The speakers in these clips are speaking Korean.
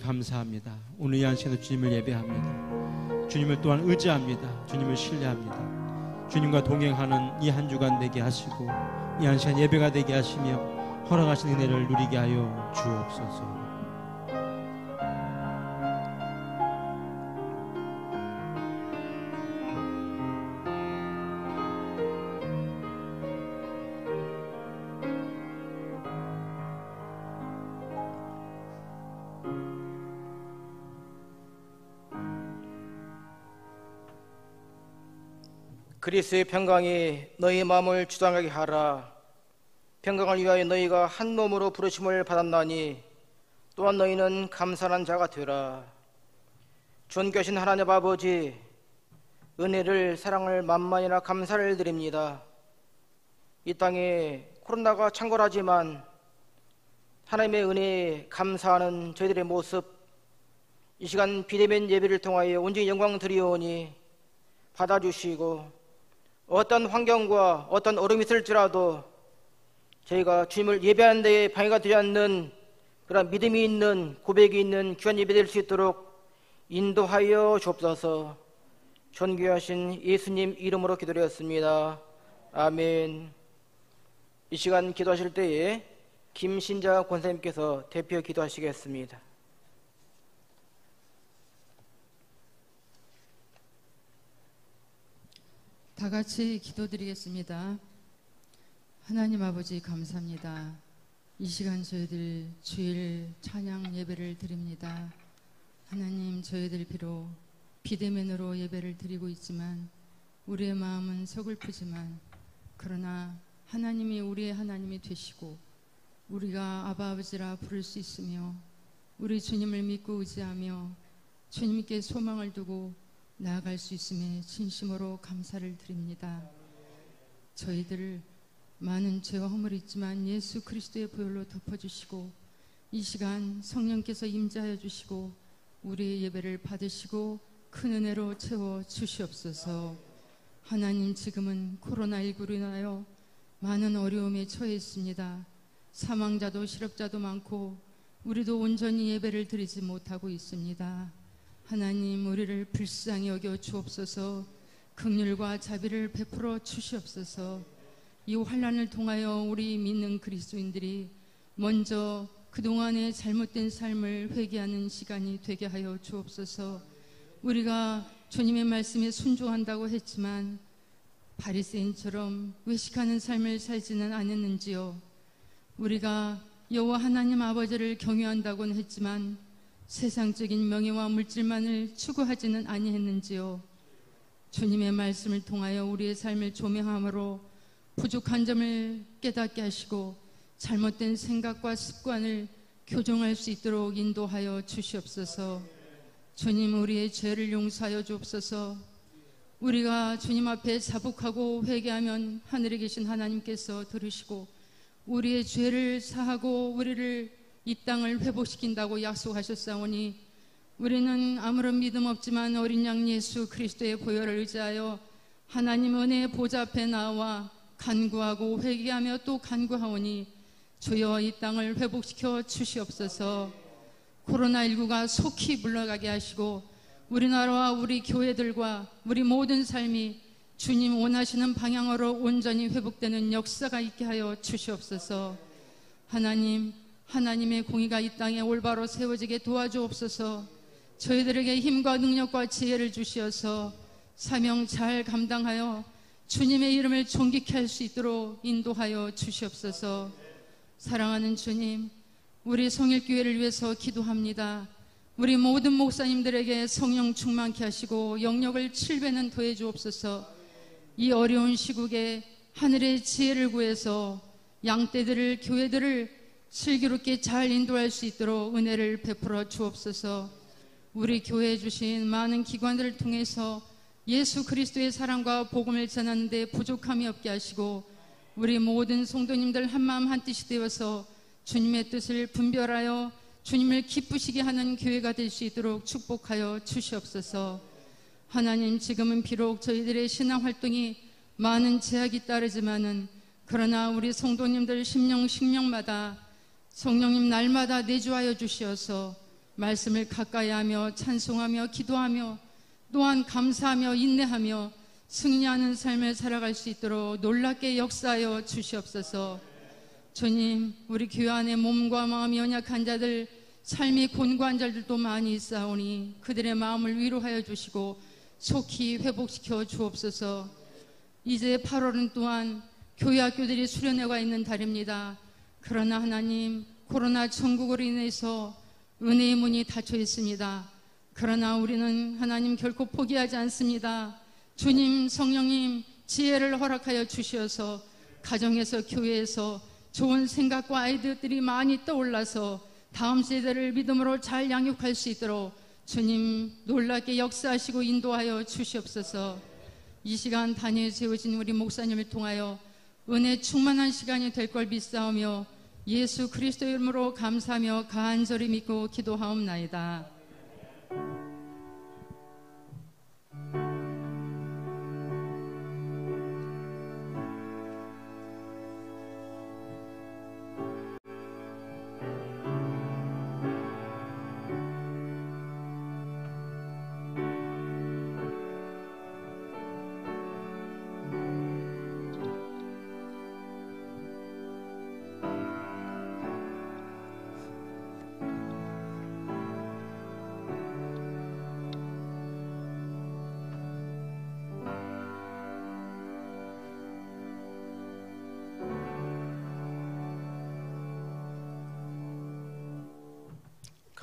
감사합니다. 오늘 이 시간에 주님을 예배합니다. 주님을 또한 의지합니다. 주님을 신뢰합니다. 주님과 동행하는 이 한 주간 되게 하시고 이 한 시간 예배가 되게 하시며 허락하신 은혜를 누리게 하여 주옵소서. 그리스도의 평강이 너희 마음을 주장하게 하라. 평강을 위하여 너희가 한 몸으로 부르심을 받았나니 또한 너희는 감사한 자가 되라. 존귀하신 하나님 아버지, 은혜를 사랑을 만만이나 감사를 드립니다. 이 땅에 코로나가 창궐하지만 하나님의 은혜에 감사하는 저희들의 모습, 이 시간 비대면 예배를 통하여 온전히 영광 드리오니 받아주시고 어떤 환경과 어떤 어려움이 있을지라도 저희가 주님을 예배하는 데에 방해가 되지 않는 그런 믿음이 있는 고백이 있는 귀한 예배 될 수 있도록 인도하여 주옵소서. 존귀하신 예수님 이름으로 기도드렸습니다. 아멘. 이 시간 기도하실 때에 김신자 권사님께서 대표 기도하시겠습니다. 다 같이 기도드리겠습니다. 하나님 아버지 감사합니다. 이 시간 저희들 주일 찬양 예배를 드립니다. 하나님, 저희들 비록 비대면으로 예배를 드리고 있지만 우리의 마음은 서글프지만 그러나 하나님이 우리의 하나님이 되시고 우리가 아바 아버지라 부를 수 있으며 우리 주님을 믿고 의지하며 주님께 소망을 두고 나아갈 수 있음에 진심으로 감사를 드립니다. 저희들 많은 죄와 허물이 있지만 예수 그리스도의 보혈로 덮어주시고 이 시간 성령께서 임재하여 주시고 우리의 예배를 받으시고 큰 은혜로 채워 주시옵소서. 하나님, 지금은 코로나19로 인하여 많은 어려움에 처해 있습니다. 사망자도 실업자도 많고 우리도 온전히 예배를 드리지 못하고 있습니다. 하나님, 우리를 불쌍히 여겨 주옵소서. 긍휼과 자비를 베풀어 주시옵소서. 이 환난을 통하여 우리 믿는 그리스도인들이 먼저 그동안의 잘못된 삶을 회개하는 시간이 되게 하여 주옵소서. 우리가 주님의 말씀에 순종한다고 했지만 바리새인처럼 외식하는 삶을 살지는 않았는지요. 우리가 여호와 하나님 아버지를 경외한다고는 했지만 세상적인 명예와 물질만을 추구하지는 아니했는지요. 주님의 말씀을 통하여 우리의 삶을 조명함으로 부족한 점을 깨닫게 하시고 잘못된 생각과 습관을 교정할 수 있도록 인도하여 주시옵소서. 주님, 우리의 죄를 용서하여 주옵소서. 우리가 주님 앞에 자복하고 회개하면 하늘에 계신 하나님께서 들으시고 우리의 죄를 사하고 우리를 이 땅을 회복시킨다고 약속하셨사오니 우리는 아무런 믿음 없지만 어린 양 예수 그리스도의 보혈을 의지하여 하나님 은혜의 보좌 앞에 나와 간구하고 회개하며 또 간구하오니 주여 이 땅을 회복시켜 주시옵소서. 코로나19가 속히 물러가게 하시고 우리나라와 우리 교회들과 우리 모든 삶이 주님 원하시는 방향으로 온전히 회복되는 역사가 있게 하여 주시옵소서. 하나님, 하나님의 공의가 이 땅에 올바로 세워지게 도와주옵소서. 저희들에게 힘과 능력과 지혜를 주시어서 사명 잘 감당하여 주님의 이름을 존귀케 할 수 있도록 인도하여 주시옵소서. 사랑하는 주님, 우리 성일교회를 위해서 기도합니다. 우리 모든 목사님들에게 성령 충만케 하시고 영역을 7배는 더해 주옵소서. 이 어려운 시국에 하늘의 지혜를 구해서 양떼들을, 교회들을 슬기롭게 잘 인도할 수 있도록 은혜를 베풀어 주옵소서. 우리 교회에 주신 많은 기관들을 통해서 예수 그리스도의 사랑과 복음을 전하는 데 부족함이 없게 하시고 우리 모든 성도님들 한마음 한뜻이 되어서 주님의 뜻을 분별하여 주님을 기쁘시게 하는 교회가 될 수 있도록 축복하여 주시옵소서. 하나님, 지금은 비록 저희들의 신앙활동이 많은 제약이 따르지만은 그러나 우리 성도님들 심령마다 성령님 날마다 내주하여 주시어서 말씀을 가까이 하며 찬송하며 기도하며 또한 감사하며 인내하며 승리하는 삶을 살아갈 수 있도록 놀랍게 역사하여 주시옵소서. 주님, 우리 교회 안에 몸과 마음이 연약한 자들, 삶이 곤고한 자들도 많이 있사오니 그들의 마음을 위로하여 주시고 속히 회복시켜 주옵소서. 이제 8월은 또한 교회 학교들이 수련회가 있는 달입니다. 그러나 하나님, 코로나 전국으로 인해서 은혜의 문이 닫혀 있습니다. 그러나 우리는 하나님 결코 포기하지 않습니다. 주님, 성령님 지혜를 허락하여 주시어서 가정에서 교회에서 좋은 생각과 아이디어들이 많이 떠올라서 다음 세대를 믿음으로 잘 양육할 수 있도록 주님 놀랍게 역사하시고 인도하여 주시옵소서. 이 시간 단위에 세우신 우리 목사님을 통하여 은혜 충만한 시간이 될 걸 믿사오며 예수 그리스도 이름으로 감사하며 간절히 믿고 기도하옵나이다.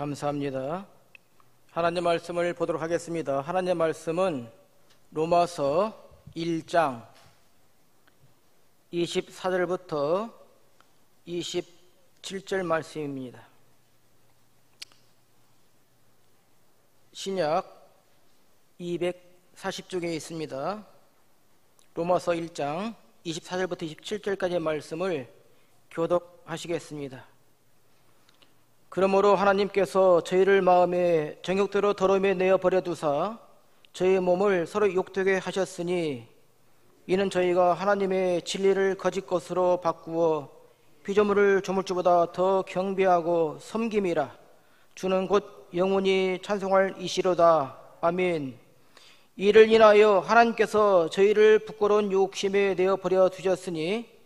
감사합니다. 하나님 말씀을 보도록 하겠습니다. 하나님 말씀은 로마서 1장 24절부터 27절 말씀입니다. 신약 240쪽에 있습니다. 로마서 1장 24절부터 27절까지의 말씀을 교독하시겠습니다. 그러므로 하나님께서 저희를 마음에 정욕대로 더러움에 내어 버려두사 저희의 몸을 서로 욕되게 하셨으니 이는 저희가 하나님의 진리를 거짓 것으로 바꾸어 피조물을 조물주보다 더 경배하고 섬김이라. 주는 곧 영원히 찬송할 이시로다. 아멘. 이를 인하여 하나님께서 저희를 부끄러운 욕심에 내어 버려 두셨으니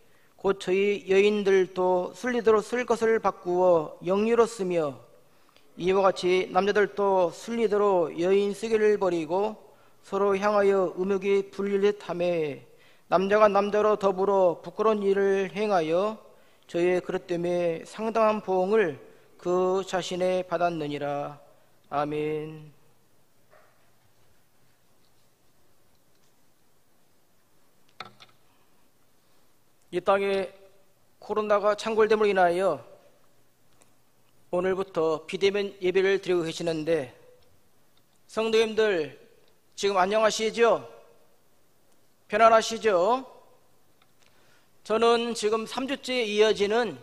곧 저희 여인들도 순리대로 쓸 것을 바꾸어 영리로 쓰며 이와 같이 남자들도 순리대로 여인 쓰기를 버리고 서로 향하여 음욕이 불릴 듯하며 남자가 남자로 더불어 부끄러운 일을 행하여 저희의 그릇 때문에 상당한 보응을 그 자신에 받았느니라. 아멘. 이 땅에 코로나가 창궐됨으로 인하여 오늘부터 비대면 예배를 드리고 계시는데 성도님들 지금 안녕하시죠? 편안하시죠? 저는 지금 3주째 이어지는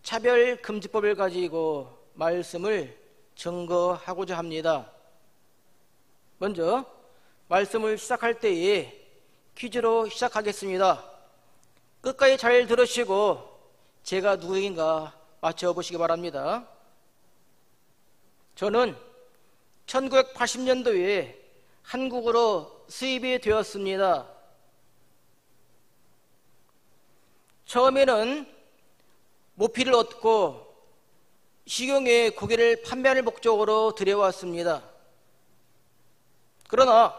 차별금지법을 가지고 말씀을 증거하고자 합니다. 먼저 말씀을 시작할 때에 퀴즈로 시작하겠습니다. 끝까지 잘 들으시고 제가 누구인가 맞춰보시기 바랍니다. 저는 1980년도에 한국으로 수입이 되었습니다. 처음에는 모피를 얻고 식용유의 고기를 판매할 목적으로 들여왔습니다. 그러나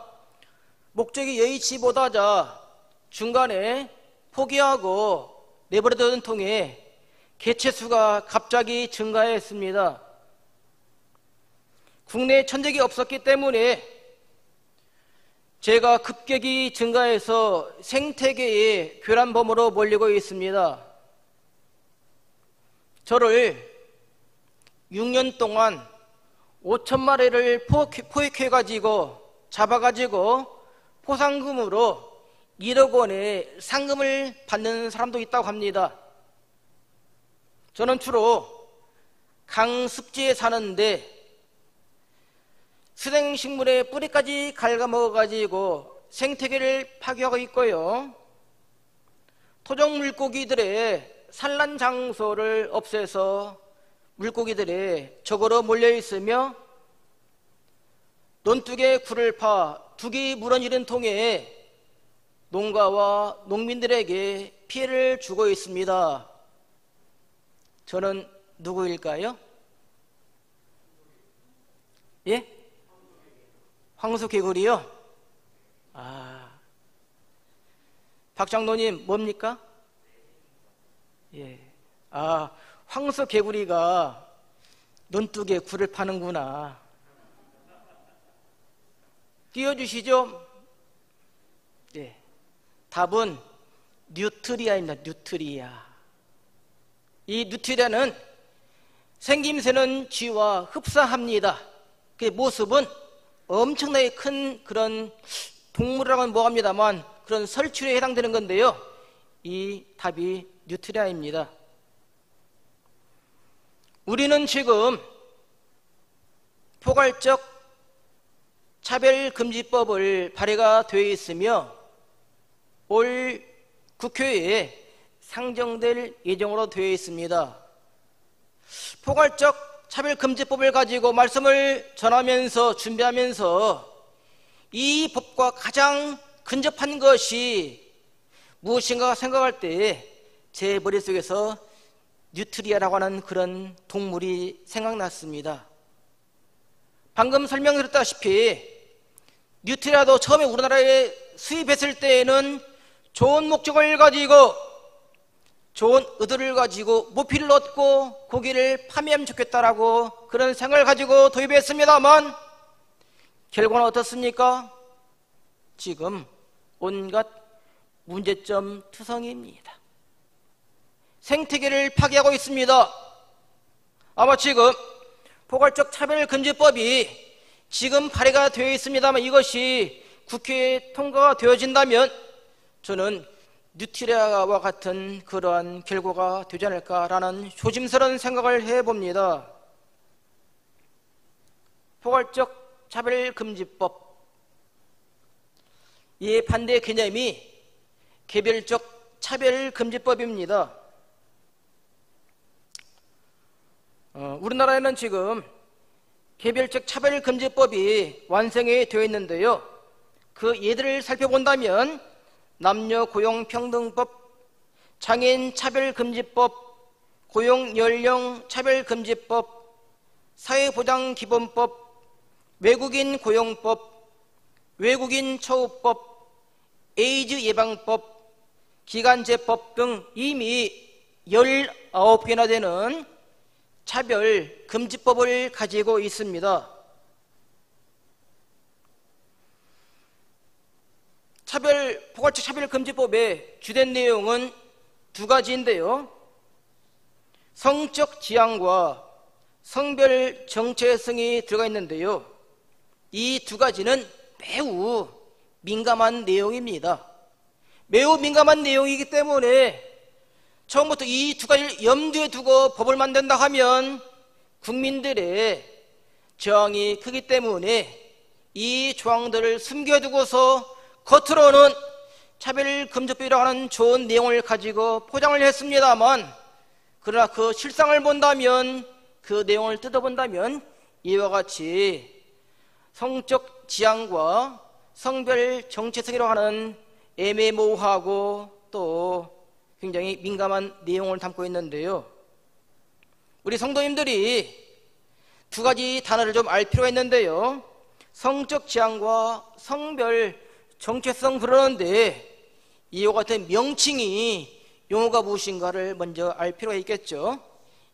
목적이 여의치 못하자 중간에 포기하고 내버려두는 통에 개체수가 갑자기 증가했습니다. 국내에 천적이 없었기 때문에 제가 급격히 증가해서 생태계의 교란범으로 몰리고 있습니다. 저를 6년 동안 5,000마리를 포획해가지고 잡아가지고 포상금으로 1억 원의 상금을 받는 사람도 있다고 합니다. 저는 주로 강습지에 사는데 수생식물의 뿌리까지 갉아먹어가지고 생태계를 파괴하고 있고요. 토종 물고기들의 산란 장소를 없애서 물고기들이 저거로 몰려 있으며 논둑에 굴을 파 둑이 무너지는 통에 농가와 농민들에게 피해를 주고 있습니다. 저는 누구일까요? 예? 황소개구리요? 박 장로님 뭡니까? 예. 황소개구리가 논둑에 굴을 파는구나. 띄워주시죠? 예. 답은 뉴트리아입니다. 뉴트리아. 이 뉴트리아는 생김새는 쥐와 흡사합니다. 그 모습은 엄청나게 큰 그런 동물이라고는 뭐합니다만 그런 설치류에 해당되는 건데요. 이 답이 뉴트리아입니다. 우리는 지금 포괄적 차별금지법을 발의가 되어 있으며 올 국회에 상정될 예정으로 되어 있습니다. 포괄적 차별금지법을 가지고 말씀을 전하면서 준비하면서 이 법과 가장 근접한 것이 무엇인가 생각할 때 제 머릿속에서 뉴트리아라고 하는 그런 동물이 생각났습니다. 방금 설명드렸다시피 뉴트리아도 처음에 우리나라에 수입했을 때에는 좋은 목적을 가지고 좋은 의도를 가지고 모피를 얻고 고기를 판매하면 좋겠다라고 그런 생각을 가지고 도입했습니다만 결과는 어떻습니까? 지금 온갖 문제점 투성이입니다. 생태계를 파괴하고 있습니다. 아마 지금 포괄적 차별금지법이 지금 발의가 되어 있습니다만 이것이 국회에 통과가 되어진다면 저는 뉴트리아와 같은 그러한 결과가 되지 않을까라는 조심스러운 생각을 해봅니다. 포괄적 차별금지법, 이에 반대 개념이 개별적 차별금지법입니다. 우리나라에는 지금 개별적 차별금지법이 완성이 되어 있는데요. 그 예들을 살펴본다면 남녀고용평등법, 장애인차별금지법, 고용연령차별금지법, 사회보장기본법, 외국인고용법, 외국인처우법, 에이즈 예방법, 기간제법 등 이미 19개나 되는 차별금지법을 가지고 있습니다. 포괄적 차별금지법의 주된 내용은 두 가지인데요. 성적 지향과 성별 정체성이 들어가 있는데요. 이 두 가지는 매우 민감한 내용입니다. 매우 민감한 내용이기 때문에 처음부터 이 두 가지를 염두에 두고 법을 만든다 하면 국민들의 저항이 크기 때문에 이 조항들을 숨겨두고서 겉으로는 차별금지법이라고 하는 좋은 내용을 가지고 포장을 했습니다만 그러나 그 실상을 본다면 그 내용을 뜯어본다면 이와 같이 성적 지향과 성별 정체성이라고 하는 애매모호하고 또 굉장히 민감한 내용을 담고 있는데요. 우리 성도님들이 두 가지 단어를 좀 알 필요가 있는데요. 성적 지향과 성별 정체성 그러는데 이와 같은 명칭이 용어가 무엇인가를 먼저 알 필요가 있겠죠.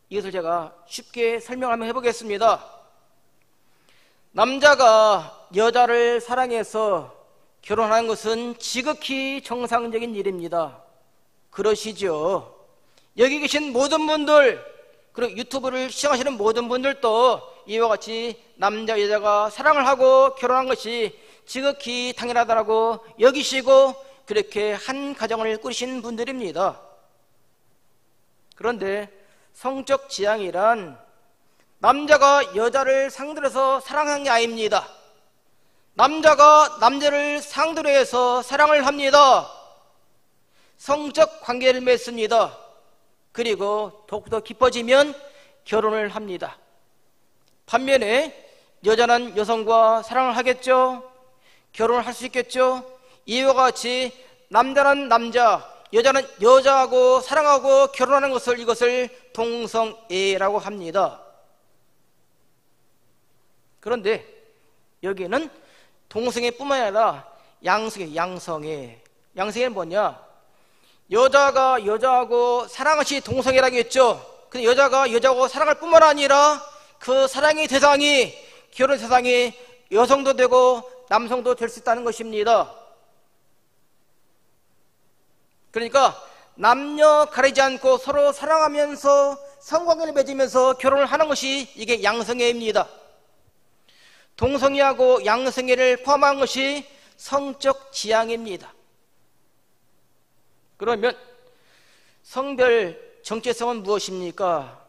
이것을 제가 쉽게 설명 한번 해보겠습니다. 남자가 여자를 사랑해서 결혼하는 것은 지극히 정상적인 일입니다. 그러시죠? 여기 계신 모든 분들, 그리고 유튜브를 시청하시는 모든 분들도 이와 같이 남자 여자가 사랑을 하고 결혼한 것이 지극히 당연하다고 여기시고 그렇게 한 가정을 꾸리신 분들입니다. 그런데 성적 지향이란 남자가 여자를 상대로 해서 사랑하는 게 아닙니다. 남자가 남자를 상대로 해서 사랑을 합니다. 성적 관계를 맺습니다. 그리고 더욱더 깊어지면 결혼을 합니다. 반면에 여자는 여성과 사랑을 하겠죠? 결혼을 할 수 있겠죠? 이와 같이 남자는 남자, 여자는 여자하고 사랑하고 결혼하는 것을 이것을 동성애라고 합니다. 그런데 여기는 동성애뿐만 아니라 양성애, 양성애는 뭐냐? 여자가 여자하고 사랑하시 동성애라고 했죠. 근데 여자가 여자하고 사랑할 뿐만 아니라 그 사랑의 대상이, 결혼 대상이 여성도 되고 남성도 될 수 있다는 것입니다. 그러니까 남녀 가리지 않고 서로 사랑하면서 성관계를 맺으면서 결혼을 하는 것이 이게 양성애입니다. 동성애하고 양성애를 포함한 것이 성적 지향입니다. 그러면 성별 정체성은 무엇입니까?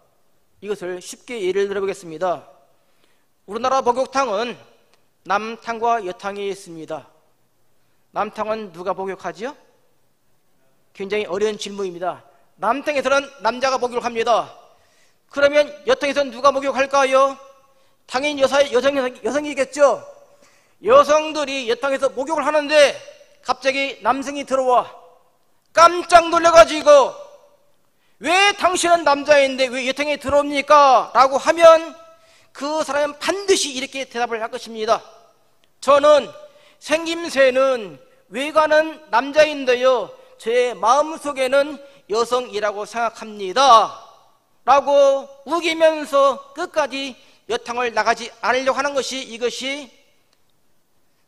이것을 쉽게 예를 들어보겠습니다. 우리나라 목욕탕은 남탕과 여탕이 있습니다. 남탕은 누가 목욕하지요? 굉장히 어려운 질문입니다. 남탕에서는 남자가 목욕을 합니다. 그러면 여탕에서는 누가 목욕할까요? 당연히 여성이겠죠. 여성들이 여탕에서 목욕을 하는데 갑자기 남성이 들어와 깜짝 놀라가지고 왜 당신은 남자인데 왜 여탕에 들어옵니까? 라고 하면 그 사람은 반드시 이렇게 대답을 할 것입니다. 저는 생김새는 외관은 남자인데요, 제 마음속에는 여성이라고 생각합니다 라고 우기면서 끝까지 여탕을 나가지 않으려고 하는 것이, 이것이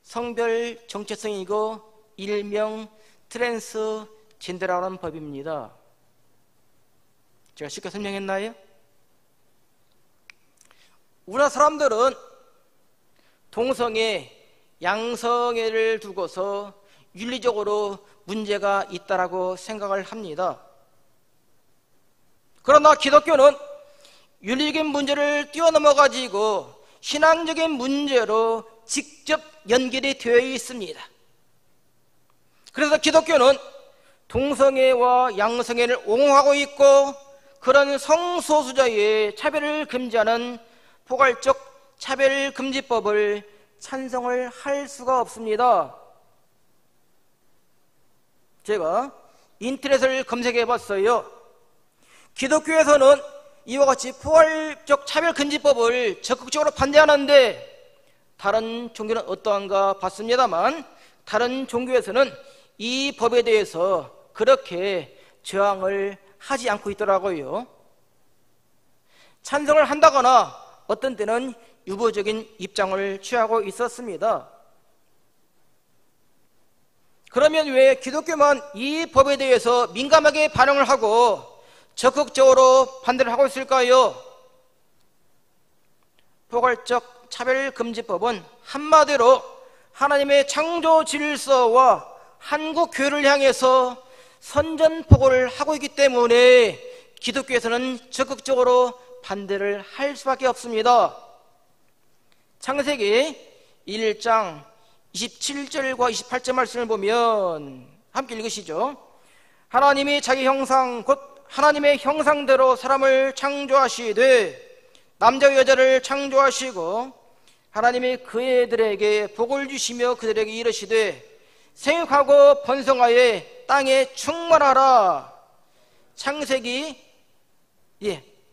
성별 정체성이고 일명 트랜스젠더라는 법입니다. 제가 쉽게 설명했나요? 우리나라 사람들은 동성애, 양성애를 두고서 윤리적으로 문제가 있다라고 생각을 합니다. 그러나 기독교는 윤리적인 문제를 뛰어넘어가지고 신앙적인 문제로 직접 연결이 되어 있습니다. 그래서 기독교는 동성애와 양성애를 옹호하고 있고, 그런 성소수자의 차별을 금지하는 포괄적 차별금지법을 찬성을 할 수가 없습니다. 제가 인터넷을 검색해 봤어요. 기독교에서는 이와 같이 포괄적 차별금지법을 적극적으로 반대하는데 다른 종교는 어떠한가 봤습니다만, 다른 종교에서는 이 법에 대해서 그렇게 저항을 하지 않고 있더라고요. 찬성을 한다거나 어떤 때는 유보적인 입장을 취하고 있었습니다. 그러면 왜 기독교만 이 법에 대해서 민감하게 반응을 하고 적극적으로 반대를 하고 있을까요? 포괄적 차별금지법은 한마디로 하나님의 창조 질서와 한국 교회를 향해서 선전포고를 하고 있기 때문에 기독교에서는 적극적으로 반대를 할 수밖에 없습니다. 창세기 1장 27절과 28절 말씀을 보면 함께 읽으시죠. 하나님이 자기 형상 곧 하나님의 형상대로 사람을 창조하시되 남자와 여자를 창조하시고 하나님이 그들에게 복을 주시며 그들에게 이르시되 생육하고 번성하여 땅에 충만하라. 창세기,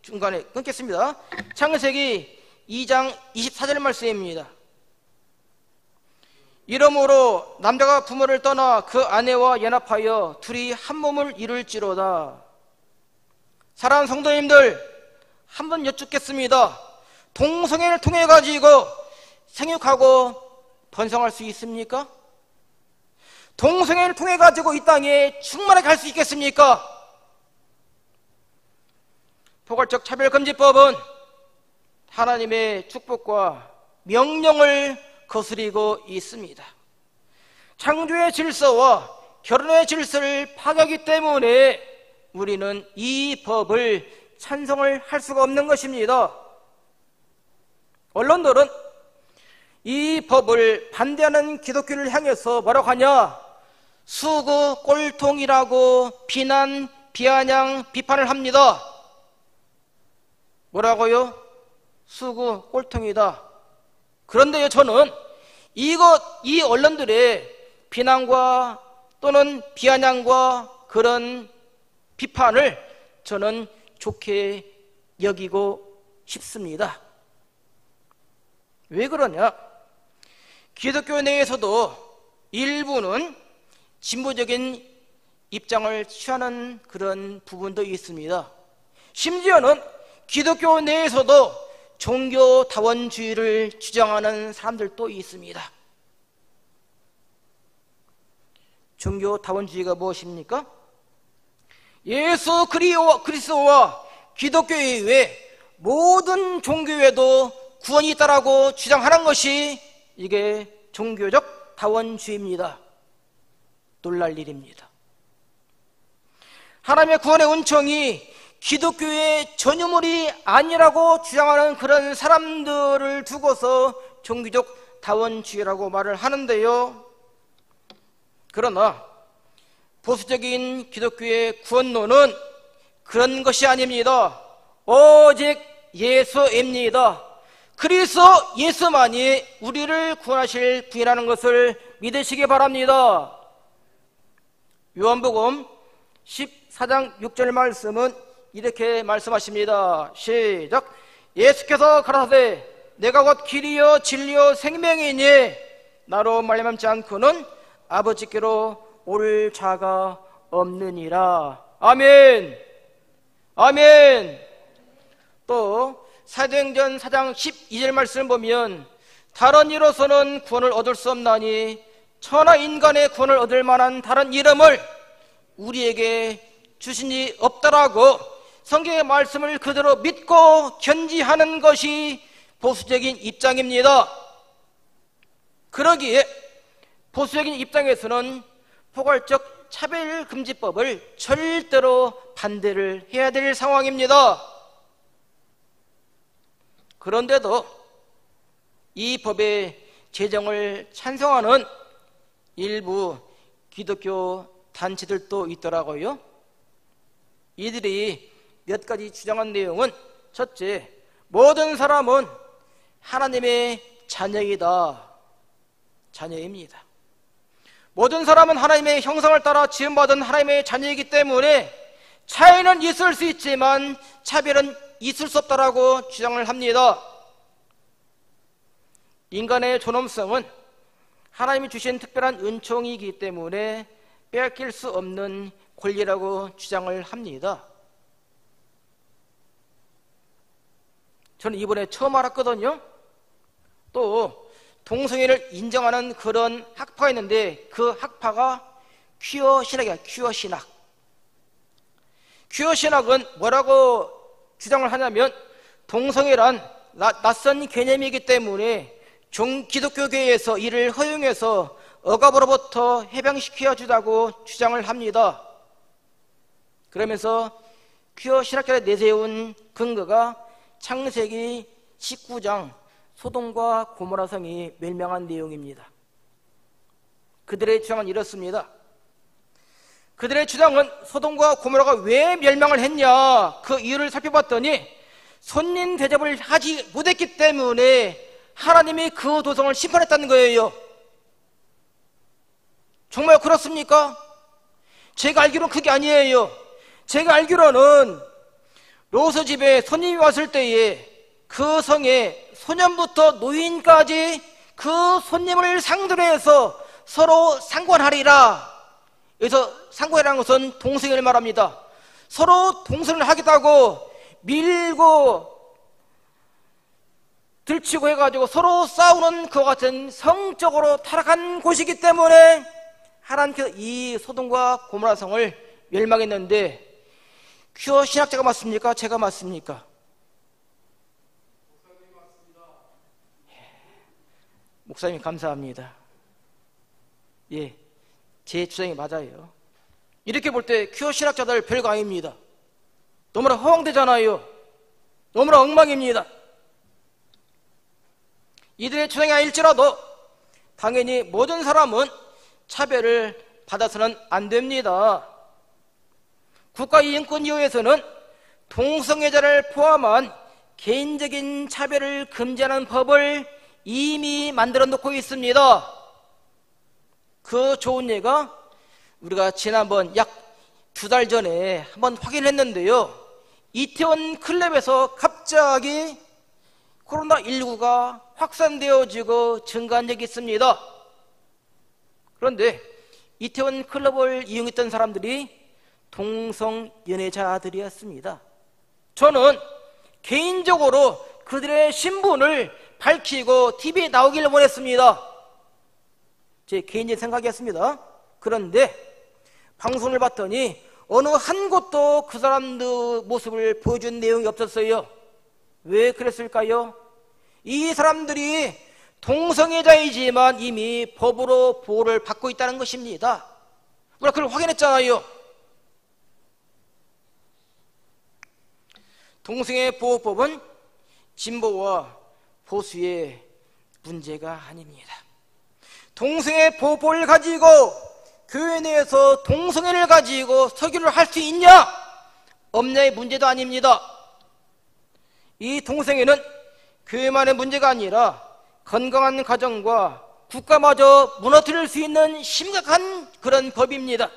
중간에 끊겠습니다. 창세기 2장 24절 말씀입니다. 이러므로 남자가 부모를 떠나 그 아내와 연합하여 둘이 한 몸을 이룰지로다. 사랑하는 성도님들, 한번 여쭙겠습니다. 동성애를 통해 가지고 생육하고 번성할 수 있습니까? 동성애를 통해 가지고 이 땅에 충만하게 갈 수 있겠습니까? 포괄적 차별금지법은 하나님의 축복과 명령을 거스리고 있습니다. 창조의 질서와 결혼의 질서를 파괴하기 때문에 우리는 이 법을 찬성을 할 수가 없는 것입니다. 언론들은 이 법을 반대하는 기독교를 향해서 뭐라고 하냐? 수구 꼴통이라고 비난, 비아냥, 비판을 합니다. 뭐라고요? 수구 꼴통이다. 그런데요, 저는 이 언론들의 비난과 또는 비아냥과 그런 비판을 저는 좋게 여기고 싶습니다. 왜 그러냐? 기독교 내에서도 일부는 진보적인 입장을 취하는 그런 부분도 있습니다. 심지어는 기독교 내에서도 종교다원주의를 주장하는 사람들도 있습니다. 종교다원주의가 무엇입니까? 예수 그리스도와 기독교 이외에 모든 종교에도 구원이 있다라고 주장하는 것이 이게 종교적 다원주의입니다. 놀랄 일입니다. 하나님의 구원의 은총이 기독교의 전유물이 아니라고 주장하는 그런 사람들을 두고서 종교적 다원주의라고 말을 하는데요. 그러나 보수적인 기독교의 구원론은 그런 것이 아닙니다. 오직 예수입니다. 그리스도 예수만이 우리를 구원하실 분이라는 것을 믿으시기 바랍니다. 요한복음 14장 6절 말씀은 이렇게 말씀하십니다. 시작. 예수께서 가라사대 내가 곧 길이요 진리요 생명이니 나로 말미암지 않고는 아버지께로 올 자가 없느니라. 아멘. 아멘. 또 사도행전 4장 12절 말씀을 보면 다른 이로서는 구원을 얻을 수 없나니 천하 인간의 구원을 얻을 만한 다른 이름을 우리에게 주신이 없다라고 성경의 말씀을 그대로 믿고 견지하는 것이 보수적인 입장입니다. 그러기에 보수적인 입장에서는 포괄적 차별금지법을 절대로 반대를 해야 될 상황입니다. 그런데도 이 법의 제정을 찬성하는 일부 기독교 단체들도 있더라고요. 이들이 몇 가지 주장한 내용은 첫째, 모든 사람은 하나님의 자녀이다. 자녀입니다. 모든 사람은 하나님의 형상을 따라 지음받은 하나님의 자녀이기 때문에 차이는 있을 수 있지만 차별은 있을 수 없다라고 주장을 합니다. 인간의 존엄성은 하나님이 주신 특별한 은총이기 때문에 빼앗길 수 없는 권리라고 주장을 합니다. 저는 이번에 처음 알았거든요. 또 동성애를 인정하는 그런 학파가 있는데 그 학파가 퀴어 신학이야. 퀴어 신학. 퀴어 신학은 뭐라고 주장을 하냐면 동성애란 낯선 개념이기 때문에 기독교계에서 이를 허용해서 억압으로부터 해방시켜 주자고 주장을 합니다. 그러면서 퀴어 신학자가 내세운 근거가 창세기 19장 소돔과 고모라 성이 멸망한 내용입니다. 그들의 주장은 이렇습니다. 그들의 주장은 소돔과 고모라가 왜 멸망을 했냐 그 이유를 살펴봤더니 손님 대접을 하지 못했기 때문에 하나님이 그 도성을 심판했다는 거예요. 정말 그렇습니까? 제가 알기로는 그게 아니에요. 제가 알기로는 롯의 집에 손님이 왔을 때에 그 성에 소년부터 노인까지 그 손님을 상대로 해서 서로 상관하리라. 여기서 상관이라는 것은 동성애를 말합니다. 서로 동성애를 하겠다고 밀고 들치고 해가지고 서로 싸우는 그와 같은 성적으로 타락한 곳이기 때문에 하나님께서 이 소돔과 고모라 성을 멸망했는데 퀴어 신학자가 맞습니까? 제가 맞습니까? 목사님 감사합니다. 예, 제 주장이 맞아요. 이렇게 볼 때 퀴어 신학자들 별거 아닙니다. 너무나 허황되잖아요. 너무나 엉망입니다. 이들의 주장이 아닐지라도 당연히 모든 사람은 차별을 받아서는 안 됩니다. 국가인권위원회에서는 동성애자를 포함한 개인적인 차별을 금지하는 법을 이미 만들어 놓고 있습니다. 그 좋은 예가 우리가 지난번 약 2달 전에 한번 확인했는데요. 이태원 클럽에서 갑자기 코로나19가 확산되어지고 증가한 적이 있습니다. 그런데 이태원 클럽을 이용했던 사람들이 동성연애자들이었습니다. 저는 개인적으로 그들의 신분을 밝히고 TV에 나오기를 원했습니다. 제 개인적인 생각이었습니다. 그런데 방송을 봤더니 어느 한 곳도 그 사람들 모습을 보여준 내용이 없었어요. 왜 그랬을까요? 이 사람들이 동성애자이지만 이미 법으로 보호를 받고 있다는 것입니다. 우리가 그걸 확인했잖아요. 동성애 보호법은 진보와 보수의 문제가 아닙니다. 동성애 보호법을 가지고 교회 내에서 동성애를 가지고 설교를 할 수 있냐 없냐의 문제도 아닙니다. 이 동성애는 교회만의 문제가 아니라 건강한 가정과 국가마저 무너뜨릴 수 있는 심각한 그런 법입니다.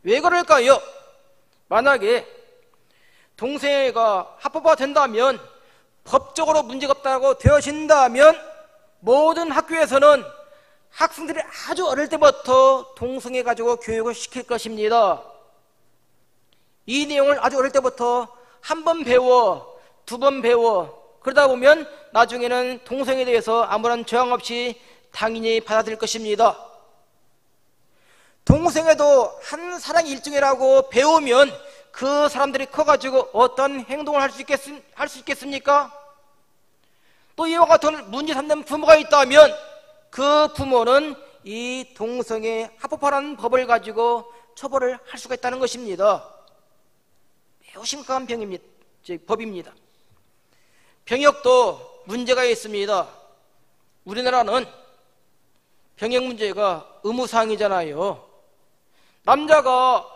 왜 그럴까요? 만약에 동성애가 합법화 된다면, 법적으로 문제가 없다고 되어진다면 모든 학교에서는 학생들이 아주 어릴 때부터 동성애 가지고 교육을 시킬 것입니다. 이 내용을 아주 어릴 때부터 한 번 배워, 두 번 배워, 그러다 보면 나중에는 동성애에 대해서 아무런 저항 없이 당연히 받아들일 것입니다. 동성애도 한 사랑의 일종이라고 배우면 그 사람들이 커가지고 어떤 행동을 할 수 있겠습니까? 또 이와 같은 문제 삼는 부모가 있다면 그 부모는 이 동성애 합법화라는 법을 가지고 처벌을 할 수가 있다는 것입니다. 매우 심각한 법입니다. 병역도 문제가 있습니다. 우리나라는 병역 문제가 의무사항이잖아요. 남자가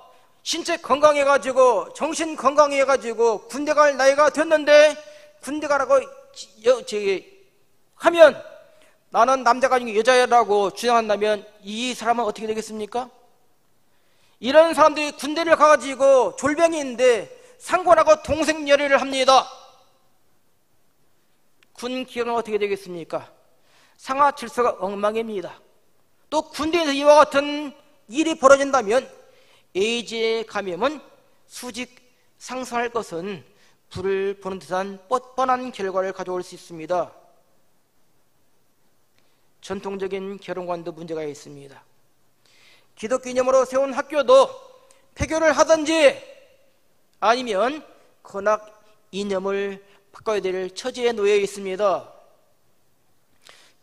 신체 건강해가지고 정신 건강해가지고 군대 갈 나이가 됐는데 군대 가라고 하면 나는 남자가 아니고 여자라고 주장한다면 이 사람은 어떻게 되겠습니까? 이런 사람들이 군대를 가가지고 졸병인데 상관하고 동성연애를 합니다. 군 기강은 어떻게 되겠습니까? 상하 질서가 엉망입니다. 또 군대에서 이와 같은 일이 벌어진다면 에이즈의 감염은 수직 상승할 것은 불을 보는 듯한 뻔뻔한 결과를 가져올 수 있습니다. 전통적인 결혼관도 문제가 있습니다. 기독교 이념으로 세운 학교도 폐교를 하든지 아니면 건학 이념을 바꿔야 될 처지에 놓여 있습니다.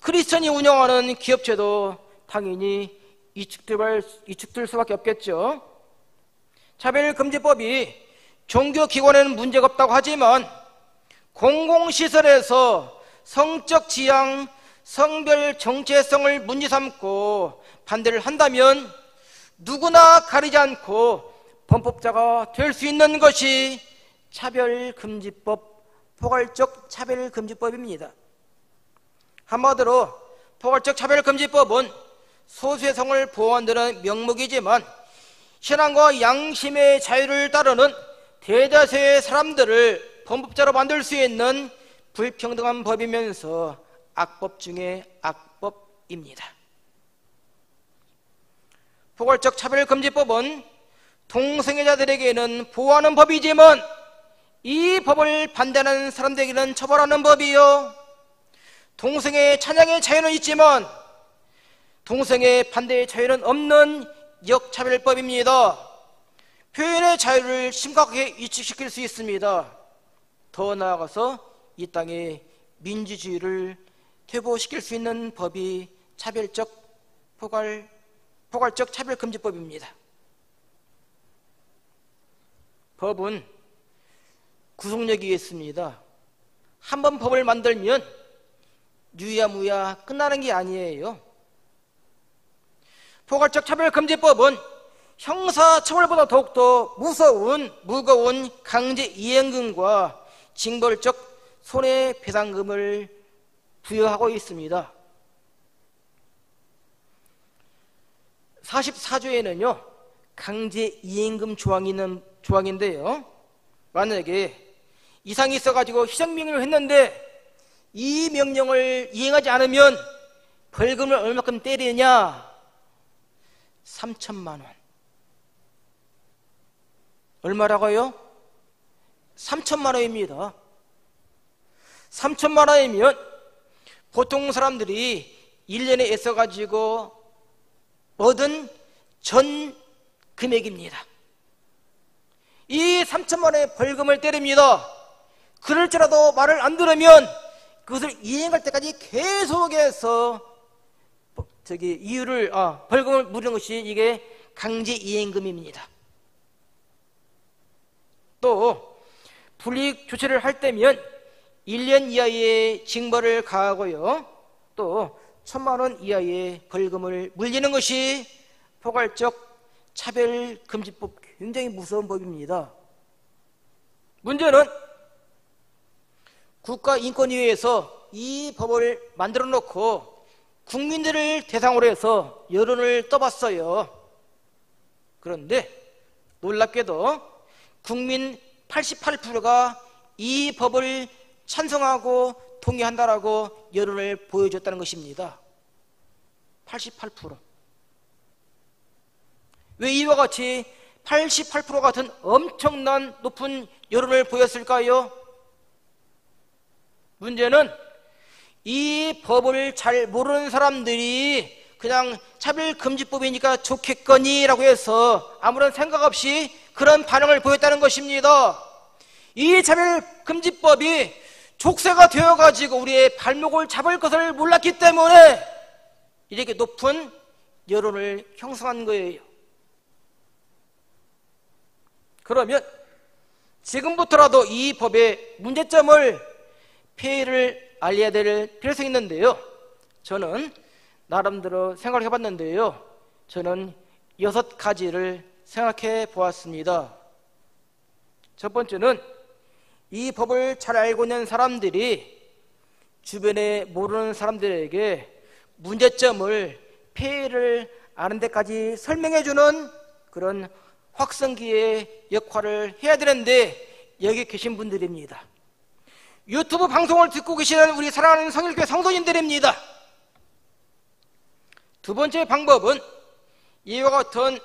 크리스천이 운영하는 기업체도 당연히 이축될 수밖에 없겠죠. 차별금지법이 종교기관에는 문제가 없다고 하지만 공공시설에서 성적 지향, 성별 정체성을 문제 삼고 반대를 한다면 누구나 가리지 않고 범법자가 될 수 있는 것이 차별금지법, 포괄적 차별금지법입니다. 한마디로 포괄적 차별금지법은 소수의 성을 보호한다는 명목이지만 신앙과 양심의 자유를 따르는 대다수의 사람들을 범법자로 만들 수 있는 불평등한 법이면서 악법 중에 악법입니다. 포괄적 차별금지법은 동성애자들에게는 보호하는 법이지만 이 법을 반대하는 사람들에게는 처벌하는 법이요, 동성애 찬양의 자유는 있지만 동성애 반대의 자유는 없는 역차별법입니다. 표현의 자유를 심각하게 위축시킬 수 있습니다. 더 나아가서 이 땅에 민주주의를 퇴보시킬 수 있는 법이 포괄적 차별금지법입니다. 법은 구속력이 있습니다. 한번 법을 만들면 유야무야 끝나는 게 아니에요. 포괄적 차별금지법은 형사처벌보다 더욱더 무거운 강제 이행금과 징벌적 손해배상금을 부여하고 있습니다. 44조에는요 강제이행금 조항인데요, 만약에 이상이 있어가지고 희생명령을 했는데 이 명령을 이행하지 않으면 벌금을 얼마큼 때리느냐? 3천만 원. 얼마라고요? 3천만 원입니다. 3천만 원이면 보통 사람들이 1년에 애써가지고 얻은 전 금액입니다. 이 3천만 원의 벌금을 때립니다. 그럴지라도 말을 안 들으면 그것을 이행할 때까지 계속해서 벌금을 물는 것이 이게 강제이행금입니다. 또 불이익 조치를 할 때면 1년 이하의 징벌을 가하고요, 또 1,000만 원 이하의 벌금을 물리는 것이 포괄적 차별금지법, 굉장히 무서운 법입니다. 문제는 국가인권위에서 이 법을 만들어 놓고 국민들을 대상으로 해서 여론을 떠봤어요. 그런데 놀랍게도 국민 88%가 이 법을 찬성하고 동의한다라고 여론을 보여줬다는 것입니다. 88%. 왜 이와 같이 88% 같은 엄청난 높은 여론을 보였을까요? 문제는 이 법을 잘 모르는 사람들이 그냥 차별금지법이니까 좋겠거니라고 해서 아무런 생각 없이 그런 반응을 보였다는 것입니다. 이 차별금지법이 족쇄가 되어가지고 우리의 발목을 잡을 것을 몰랐기 때문에 이렇게 높은 여론을 형성한 거예요. 그러면 지금부터라도 이 법의 문제점을, 폐해를 알려야 될 필요성이 있는데요, 저는 나름대로 생각을 해봤는데요, 저는 6가지를 생각해 보았습니다. 첫 번째는 이 법을 잘 알고 있는 사람들이 주변에 모르는 사람들에게 문제점을, 폐해를 아는 데까지 설명해주는 그런 확성기의 역할을 해야 되는데 여기 계신 분들입니다. 유튜브 방송을 듣고 계시는 우리 사랑하는 성일교회 성도님들입니다. 두 번째 방법은 이와 같은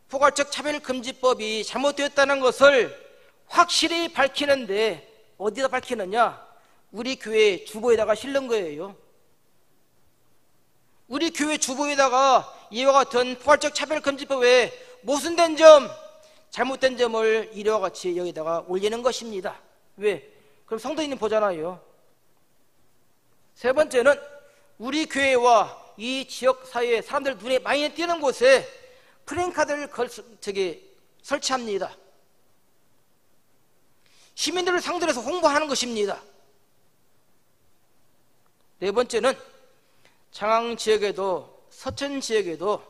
포괄적 차별금지법이 잘못되었다는 것을 확실히 밝히는데 어디다 밝히느냐? 우리 교회 주보에다가 실는 거예요. 우리 교회 주보에다가 이와 같은 포괄적 차별금지법에 모순된 점, 잘못된 점을 이와 같이 여기다가 올리는 것입니다. 왜? 그럼 성도님 보잖아요. 세 번째는 우리 교회와 이 지역 사회에 사람들 눈에 많이 띄는 곳에 플랜카드를 설치합니다. 시민들을 상대로 해서 홍보하는 것입니다. 네 번째는 장항 지역에도, 서천 지역에도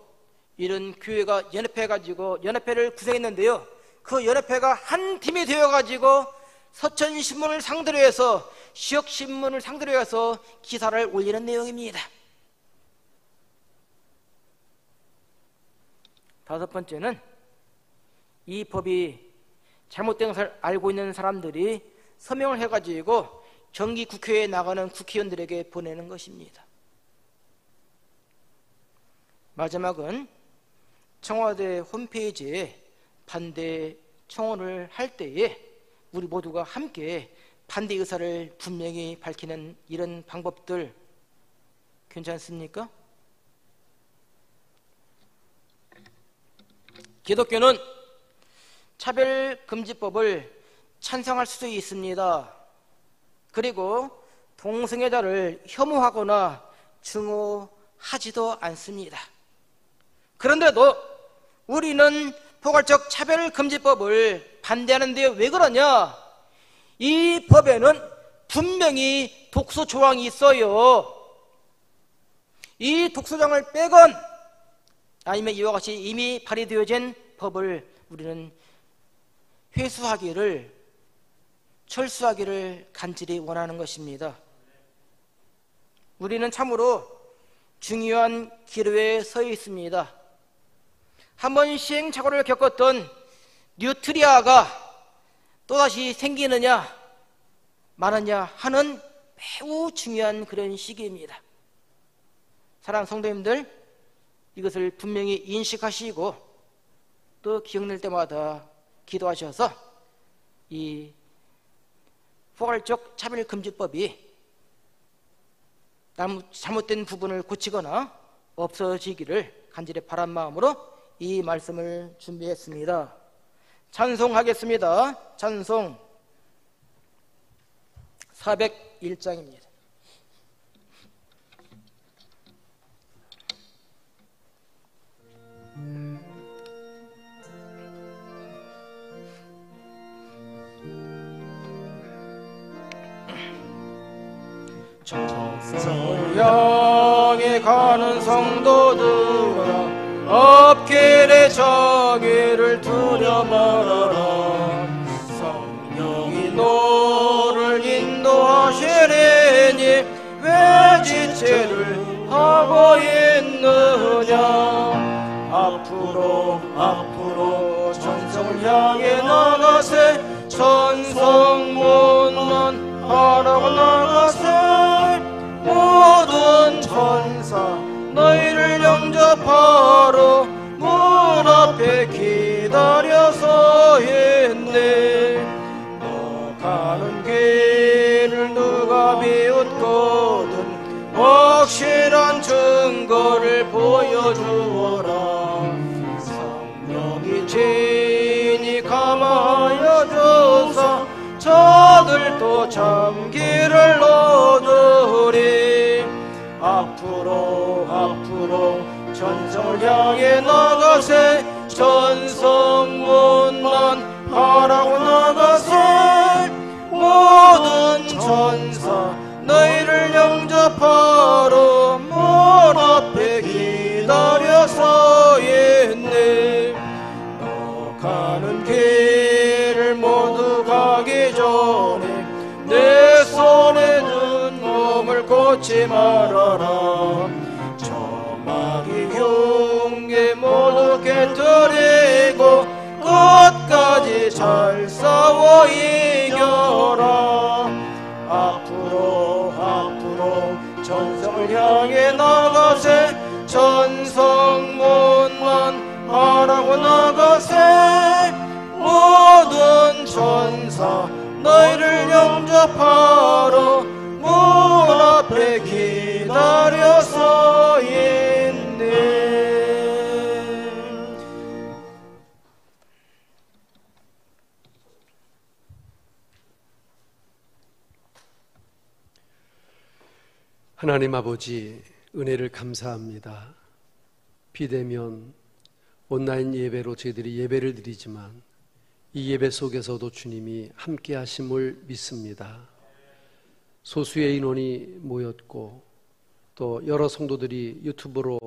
이런 교회가 연합해가지고 연합회를 구성했는데요, 그 연합회가 한 팀이 되어가지고 서천신문을 상대로 해서, 지역신문을 상대로 해서 기사를 올리는 내용입니다. 다섯 번째는 이 법이 잘못된 것을 알고 있는 사람들이 서명을 해가지고 정기국회에 나가는 국회의원들에게 보내는 것입니다. 마지막은 청와대 홈페이지에 반대 청원을 할 때에 우리 모두가 함께 반대 의사를 분명히 밝히는 이런 방법들 괜찮습니까? 기독교는 차별금지법을 찬성할 수도 있습니다. 그리고 동성애자를 혐오하거나 증오하지도 않습니다. 그런데도 우리는 포괄적 차별금지법을 반대하는데 왜 그러냐? 이 법에는 분명히 독소 조항이 있어요. 이 독소조항을 빼건 아니면 이와 같이 이미 발의되어진 법을 우리는 회수하기를 철수하기를 간절히 원하는 것입니다. 우리는 참으로 중요한 기로에 서 있습니다. 한번 시행착오를 겪었던 뉴트리아가 또다시 생기느냐 마느냐 하는 매우 중요한 그런 시기입니다. 사랑하는 성도님들, 이것을 분명히 인식하시고 또 기억날 때마다 기도하셔서 이 포괄적 차별금지법이 잘못된 부분을 고치거나 없어지기를 간절히 바란 마음으로 이 말씀을 준비했습니다. 찬송하겠습니다. 찬송 401장입니다. 천성을 향해 가는 성도들아, 앞길에 자기를 두려 말아라. 성령이 너를 인도하시리니 왜 지체를 하고 있느냐. 앞으로 천성을 향해 나가세. 천성문만 하라고 나가세. 모든 천사 너희를 영접하러 문 앞에 기다려서 있네. 너 가는 길을 누가 비웃거든 확실한 증거를 보여주어라. 성령이 진히 감하여 주사 저들도 참기를 얻으리. 앞으로 천성을 향해 나가세. 천성문만 하라고 나가세. 모든 천사 너희를 영접하러 문 앞에 기다려서 있네. 너 가는 길을 모두 가기 전에 내 손에 든 몸을 꽂지 말아라. 저마귀 흉계 모두 깨뜨리고 끝까지 잘 싸워 이겨라. 앞으로 천성을 향해 나가세. 천성문만 하라고 나가세. 모든 천사 너희를 영접하러 문 앞에 기다려서 있네. 하나님 아버지, 은혜를 감사합니다. 비대면 온라인 예배로 저희들이 예배를 드리지만 이 예배 속에서도 주님이 함께 하심을 믿습니다. 소수의 인원이 모였고 또 여러 성도들이 유튜브로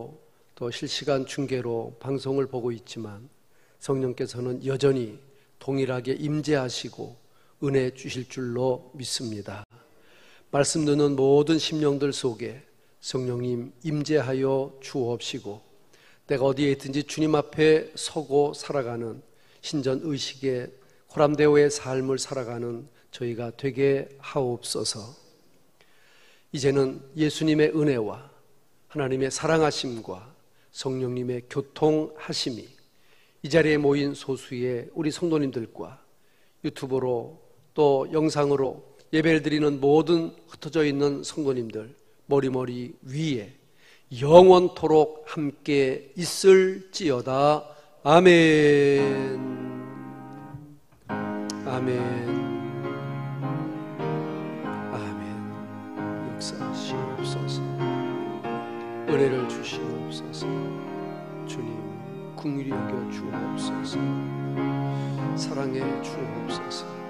또 실시간 중계로 방송을 보고 있지만 성령께서는 여전히 동일하게 임재하시고 은혜 주실 줄로 믿습니다. 말씀 듣는 모든 심령들 속에 성령님 임재하여 주옵시고 내가 어디에 있든지 주님 앞에 서고 살아가는 신전의식의 호람대오의 삶을 살아가는 저희가 되게 하옵소서. 이제는 예수님의 은혜와 하나님의 사랑하심과 성령님의 교통하심이 이 자리에 모인 소수의 우리 성도님들과 유튜브로 또 영상으로 예배를 드리는 모든 흩어져 있는 성도님들 머리머리 위에 영원토록 함께 있을지어다. 아멘. 아멘. 아멘. 역사하시옵소서. 은혜를 주시옵소서. 주님 긍휼히 여겨 주옵소서. 사랑해 주옵소서.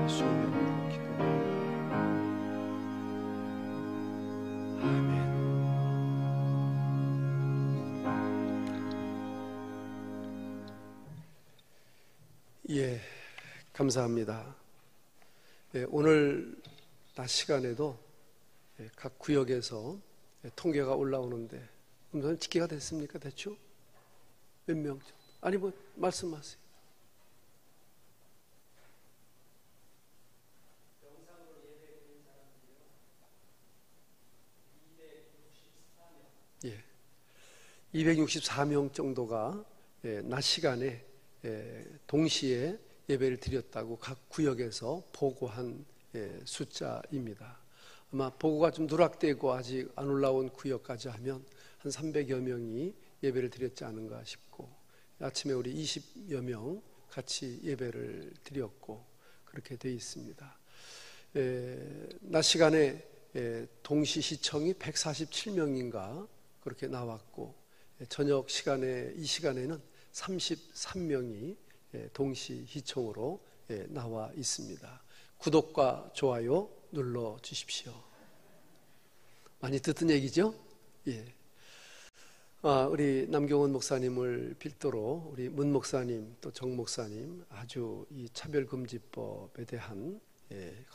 예수님의 이름으로 기도합니다. 아멘. 예, 감사합니다. 오늘 낮 시간에도 각 구역에서 통계가 올라오는데 음성 집계가 됐습니까? 대충? 몇 명? 아니 뭐 말씀하세요. 예, 264명 정도가 낮 시간에 동시에 예배를 드렸다고 각 구역에서 보고한 숫자입니다. 아마 보고가 좀 누락되고 아직 안 올라온 구역까지 하면 한 300여 명이 예배를 드렸지 않은가 싶고, 아침에 우리 20여 명 같이 예배를 드렸고 그렇게 되어 있습니다. 낮 시간에 동시 시청이 147명인가 그렇게 나왔고, 저녁 시간에 이 시간에는 33명이 동시 시청으로 나와 있습니다. 구독과 좋아요 눌러 주십시오. 많이 듣던 얘기죠? 예. 우리 남경원 목사님을 필두로 우리 문 목사님 또 정 목사님 아주 이 차별금지법에 대한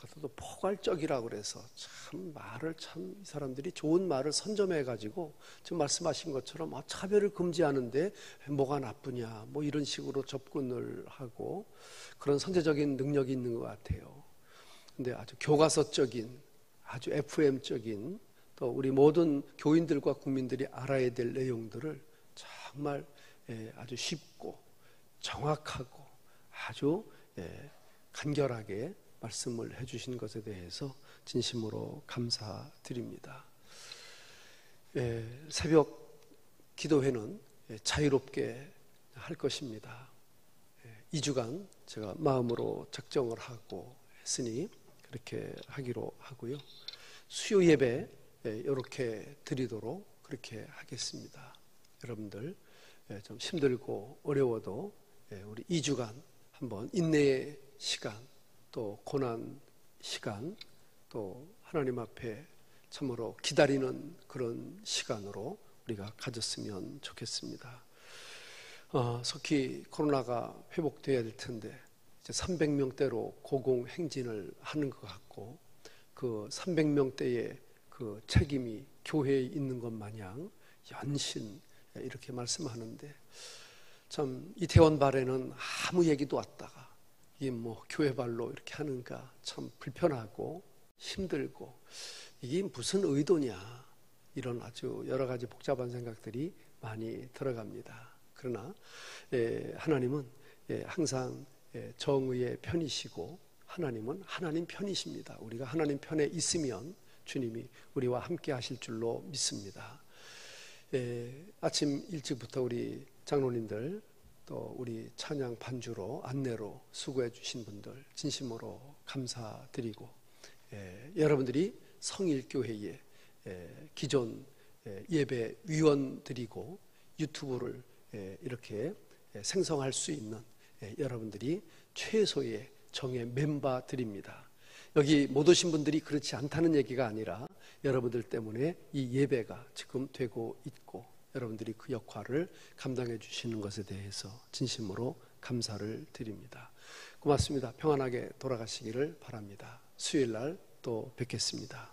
그것도 포괄적이라고 그래서 참 말을 참 이 사람들이 좋은 말을 선점해 가지고 지금 말씀하신 것처럼 차별을 금지하는데 뭐가 나쁘냐 뭐 이런 식으로 접근을 하고 그런 선제적인 능력이 있는 것 같아요. 근데 아주 교과서적인 아주 FM적인 또 우리 모든 교인들과 국민들이 알아야 될 내용들을 정말 아주 쉽고 정확하고 아주 간결하게 말씀을 해주신 것에 대해서 진심으로 감사드립니다. 새벽 기도회는 자유롭게 할 것입니다. 2주간 제가 마음으로 작정을 하고 했으니 그렇게 하기로 하고요. 수요 예배 이렇게 드리도록 그렇게 하겠습니다. 여러분들 좀 힘들고 어려워도 우리 2주간 한번 인내의 시간 또 고난 시간 또 하나님 앞에 참으로 기다리는 그런 시간으로 우리가 가졌으면 좋겠습니다. 속히 코로나가 회복돼야 될 텐데 이제 300명대로 고공행진을 하는 것 같고 그 300명대의 그 책임이 교회에 있는 것 마냥 연신 이렇게 말씀하는데 참 이태원 발에는 아무 얘기도 왔다가 이게 뭐 교회 발로 이렇게 하는가 참 불편하고 힘들고 이게 무슨 의도냐 이런 아주 여러 가지 복잡한 생각들이 많이 들어갑니다. 그러나 하나님은 항상 정의의 편이시고 하나님은 하나님 편이십니다. 우리가 하나님 편에 있으면 주님이 우리와 함께 하실 줄로 믿습니다. 아침 일찍부터 우리 장로님들 또 우리 찬양 반주로 안내로 수고해 주신 분들 진심으로 감사드리고 여러분들이 성일교회의 기존 예배 위원들이고 유튜브를 이렇게 생성할 수 있는 여러분들이 최소의 정의 멤버들입니다. 여기 못 오신 분들이 그렇지 않다는 얘기가 아니라 여러분들 때문에 이 예배가 지금 되고 있고 여러분들이 그 역할을 감당해 주시는 것에 대해서 진심으로 감사를 드립니다. 고맙습니다. 평안하게 돌아가시기를 바랍니다. 수요일 날 또 뵙겠습니다.